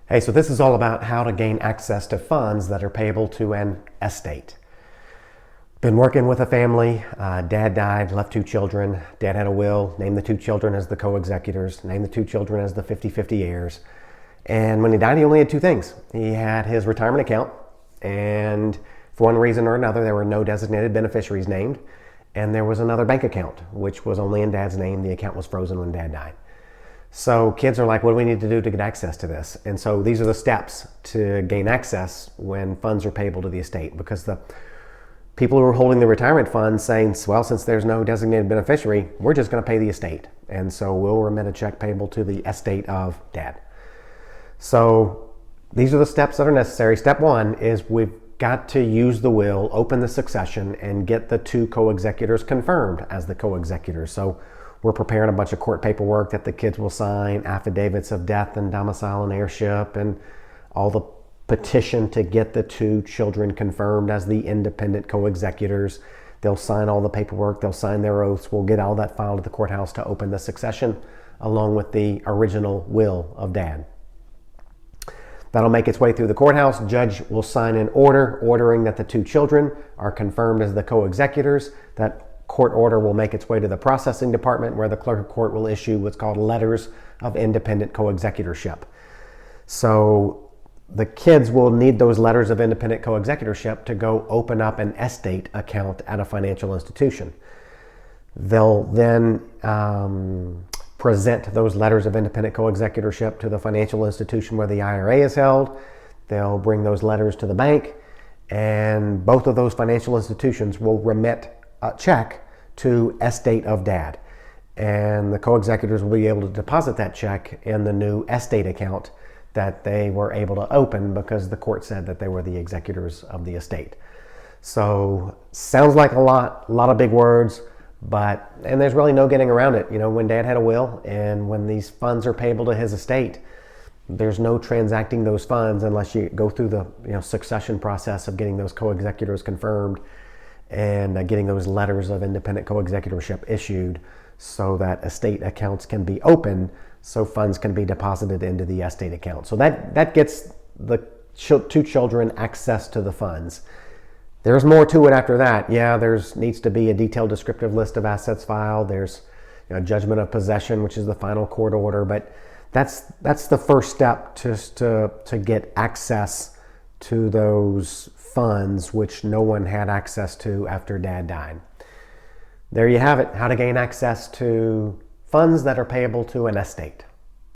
Hey, so this is all about how to gain access to funds that are payable to an estate. Been working with a family. Dad died, left two children. Dad had a will, named the two children as the co-executors, named the two children as the 50-50 heirs. And when he died, he only had two things. He had his retirement account, and for one reason or another, there were no designated beneficiaries named. And there was another bank account, which was only in Dad's name. The account was frozen when Dad died. So kids are like, what do we need to do to get access to this? And so these are the steps to gain access when funds are payable to the estate, because the people who are holding the retirement fund saying, well, since there's no designated beneficiary, we're just going to pay the estate. And so we'll remit a check payable to the estate of Dad. So these are the steps that are necessary. Step one is we've got to use the will, open the succession, and get the two co-executors confirmed as the co-executors. So we're preparing a bunch of court paperwork that the kids will sign, affidavits of death and domicile and heirship, and all the petition to get the two children confirmed as the independent co-executors. They'll sign all the paperwork, they'll sign their oaths. We'll get all that filed at the courthouse to open the succession along with the original will of Dad. That'll make its way through the courthouse. Judge will sign an order ordering that the two children are confirmed as the co-executors. That court order will make its way to the processing department, where the clerk of court will issue what's called letters of independent co-executorship. So the kids will need those letters of independent co-executorship to go open up an estate account at a financial institution. They'll then present those letters of independent co-executorship to the financial institution where the IRA is held. They'll bring those letters to the bank, and both of those financial institutions will remit a check to estate of Dad. And the co-executors will be able to deposit that check in the new estate account that they were able to open because the court said that they were the executors of the estate. So sounds like a lot of big words, and there's really no getting around it. You know, when Dad had a will and when these funds are payable to his estate, there's no transacting those funds unless you go through the succession process of getting those co-executors confirmed and getting those letters of independent co-executorship issued so that estate accounts can be opened so funds can be deposited into the estate account. So that gets the two children access to the funds. There's more to it after that. Yeah, needs to be a detailed descriptive list of assets filed. There's judgment of possession, which is the final court order, but that's the first step to get access to those funds which no one had access to after Dad died. There you have it, how to gain access to funds that are payable to an estate.